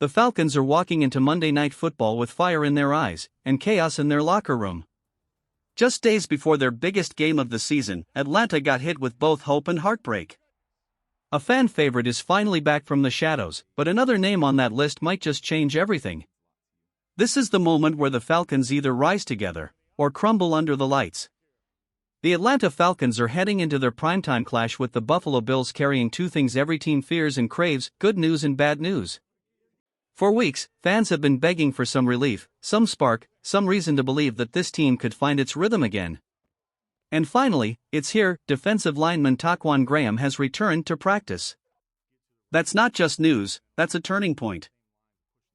The Falcons are walking into Monday Night Football with fire in their eyes and chaos in their locker room. Just days before their biggest game of the season, Atlanta got hit with both hope and heartbreak. A fan favorite is finally back from the shadows, but another name on that list might just change everything. This is the moment where the Falcons either rise together or crumble under the lights. The Atlanta Falcons are heading into their primetime clash with the Buffalo Bills, carrying two things every team fears and craves: good news and bad news. For weeks, fans have been begging for some relief, some spark, some reason to believe that this team could find its rhythm again. And finally, it's here. Defensive lineman Taquan Graham has returned to practice. That's not just news, that's a turning point.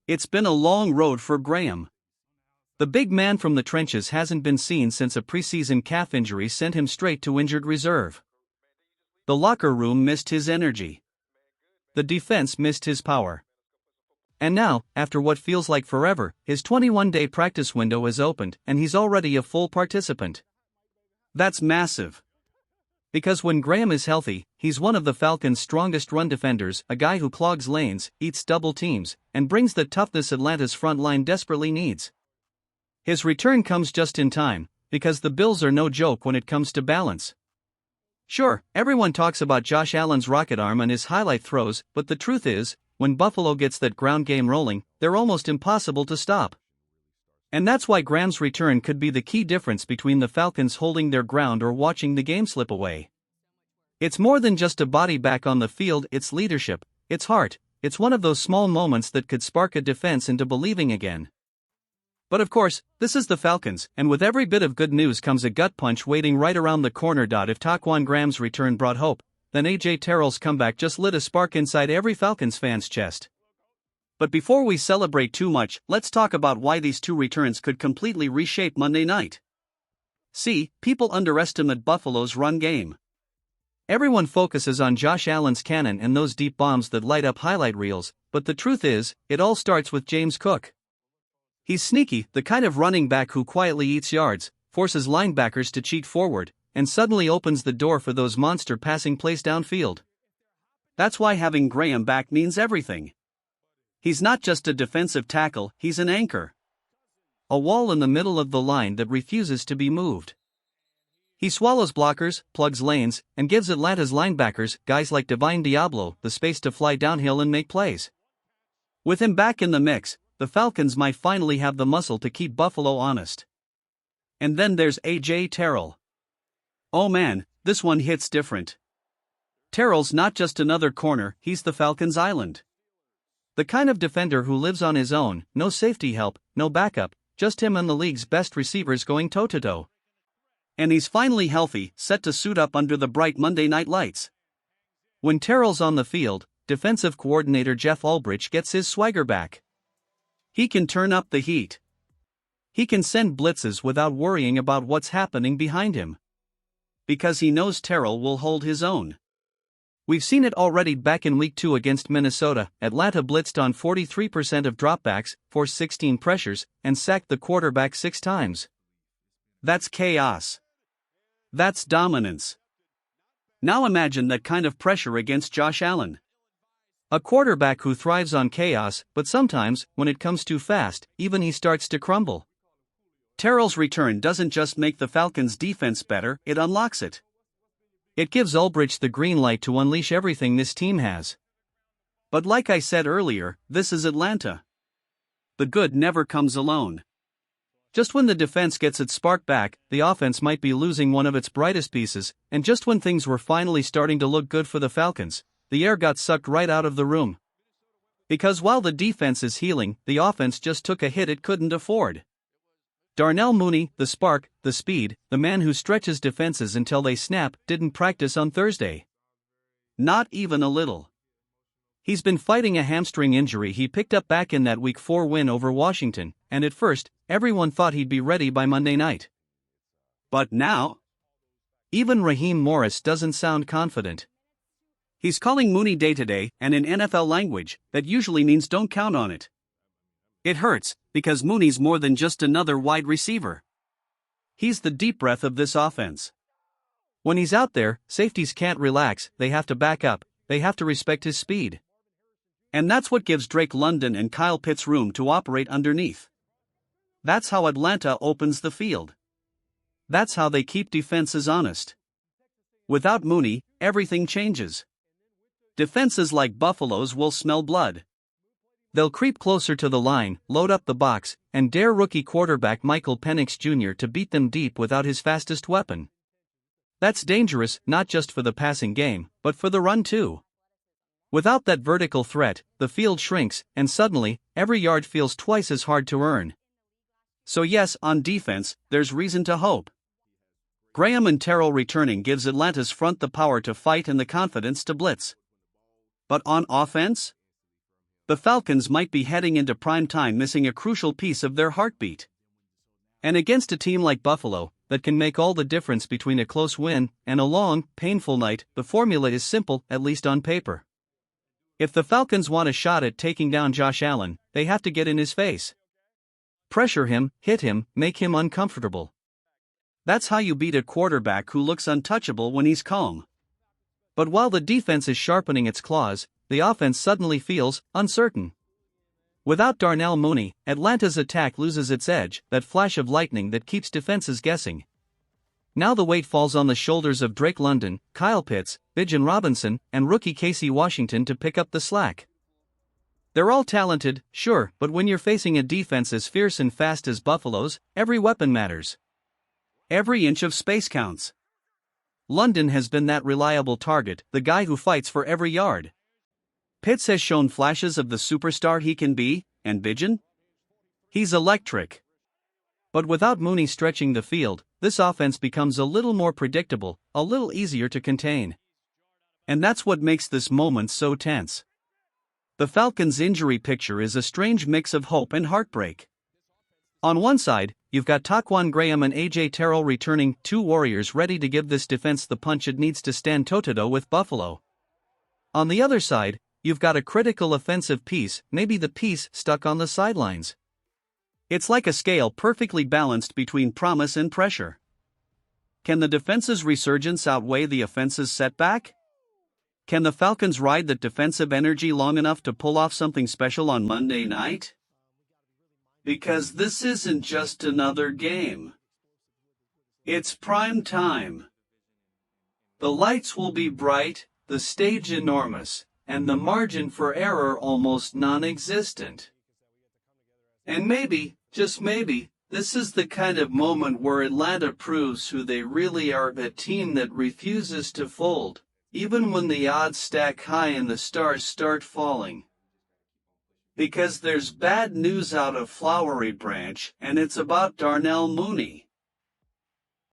It's been a long road for Graham. The big man from the trenches hasn't been seen since a preseason calf injury sent him straight to injured reserve. The locker room missed his energy. The defense missed his power. And now, after what feels like forever, his 21-day practice window is opened and he's already a full participant. That's massive. Because when Graham is healthy, he's one of the Falcons' strongest run defenders, a guy who clogs lanes, eats double teams, and brings the toughness Atlanta's front line desperately needs. His return comes just in time, because the Bills are no joke when it comes to balance. Sure, everyone talks about Josh Allen's rocket arm and his highlight throws, but the truth is, when Buffalo gets that ground game rolling, they're almost impossible to stop. And that's why Graham's return could be the key difference between the Falcons holding their ground or watching the game slip away. It's more than just a body back on the field, it's leadership, it's heart, it's one of those small moments that could spark a defense into believing again. But of course, this is the Falcons, and with every bit of good news comes a gut punch waiting right around the corner. If Taquan Graham's return brought hope, then A.J. Terrell's comeback just lit a spark inside every Falcons fan's chest. But before we celebrate too much, let's talk about why these two returns could completely reshape Monday night. See, people underestimate Buffalo's run game. Everyone focuses on Josh Allen's cannon and those deep bombs that light up highlight reels, but the truth is, it all starts with James Cook. He's sneaky, the kind of running back who quietly eats yards, forces linebackers to cheat forward, and suddenly opens the door for those monster passing plays downfield. That's why having Graham back means everything. He's not just a defensive tackle, he's an anchor. A wall in the middle of the line that refuses to be moved. He swallows blockers, plugs lanes, and gives Atlanta's linebackers, guys like Divine Diablo, the space to fly downhill and make plays. With him back in the mix, the Falcons might finally have the muscle to keep Buffalo honest. And then there's A.J. Terrell. Oh man, this one hits different. Terrell's not just another corner, he's the Falcons' island. The kind of defender who lives on his own, no safety help, no backup, just him and the league's best receivers going toe-to-toe. And he's finally healthy, set to suit up under the bright Monday night lights. When Terrell's on the field, defensive coordinator Jeff Ulbrich gets his swagger back. He can turn up the heat. He can send blitzes without worrying about what's happening behind him. Because he knows Terrell will hold his own. We've seen it already back in Week 2 against Minnesota. Atlanta blitzed on 43% of dropbacks, forced 16 pressures, and sacked the quarterback 6 times. That's chaos. That's dominance. Now imagine that kind of pressure against Josh Allen. A quarterback who thrives on chaos, but sometimes, when it comes too fast, even he starts to crumble. Terrell's return doesn't just make the Falcons' defense better, it unlocks it. It gives Ulbrich the green light to unleash everything this team has. But like I said earlier, this is Atlanta. The good never comes alone. Just when the defense gets its spark back, the offense might be losing one of its brightest pieces, and just when things were finally starting to look good for the Falcons, the air got sucked right out of the room. Because while the defense is healing, the offense just took a hit it couldn't afford. Darnell Mooney, the spark, the speed, the man who stretches defenses until they snap, didn't practice on Thursday. Not even a little. He's been fighting a hamstring injury he picked up back in that Week 4 win over Washington, and at first, everyone thought he'd be ready by Monday night. But now? Even Raheem Morris doesn't sound confident. He's calling Mooney day-to-day, and in NFL language, that usually means don't count on it. It hurts, because Mooney's more than just another wide receiver. He's the deep breath of this offense. When he's out there, safeties can't relax, they have to back up, they have to respect his speed. And that's what gives Drake London and Kyle Pitts room to operate underneath. That's how Atlanta opens the field. That's how they keep defenses honest. Without Mooney, everything changes. Defenses like Buffalo's will smell blood. They'll creep closer to the line, load up the box, and dare rookie quarterback Michael Penix Jr. to beat them deep without his fastest weapon. That's dangerous not just for the passing game, but for the run too. Without that vertical threat, the field shrinks, and suddenly, every yard feels twice as hard to earn. So yes, on defense, there's reason to hope. Graham and Terrell returning gives Atlanta's front the power to fight and the confidence to blitz. But on offense? The Falcons might be heading into prime time missing a crucial piece of their heartbeat. And against a team like Buffalo, that can make all the difference between a close win and a long, painful night, the formula is simple, at least on paper. If the Falcons want a shot at taking down Josh Allen, they have to get in his face. Pressure him, hit him, make him uncomfortable. That's how you beat a quarterback who looks untouchable when he's calm. But while the defense is sharpening its claws, the offense suddenly feels uncertain. Without Darnell Mooney, Atlanta's attack loses its edge, that flash of lightning that keeps defenses guessing. Now the weight falls on the shoulders of Drake London, Kyle Pitts, Bijan Robinson, and rookie Casey Washington to pick up the slack. They're all talented, sure, but when you're facing a defense as fierce and fast as Buffalo's, every weapon matters. Every inch of space counts. London has been that reliable target, the guy who fights for every yard. Pitts has shown flashes of the superstar he can be, and Bijan? He's electric. But without Mooney stretching the field, this offense becomes a little more predictable, a little easier to contain. And that's what makes this moment so tense. The Falcons' injury picture is a strange mix of hope and heartbreak. On one side, you've got Taquan Graham and A.J. Terrell returning, two warriors ready to give this defense the punch it needs to stand toe-to-toe with Buffalo. On the other side, you've got a critical offensive piece, maybe the piece stuck on the sidelines. It's like a scale perfectly balanced between promise and pressure. Can the defense's resurgence outweigh the offense's setback? Can the Falcons ride that defensive energy long enough to pull off something special on Monday night? Because this isn't just another game. It's prime time. The lights will be bright, the stage enormous, and the margin for error almost non-existent. And maybe, just maybe, this is the kind of moment where Atlanta proves who they really are, a team that refuses to fold, even when the odds stack high and the stars start falling. Because there's bad news out of Flowery Branch, and it's about Darnell Mooney.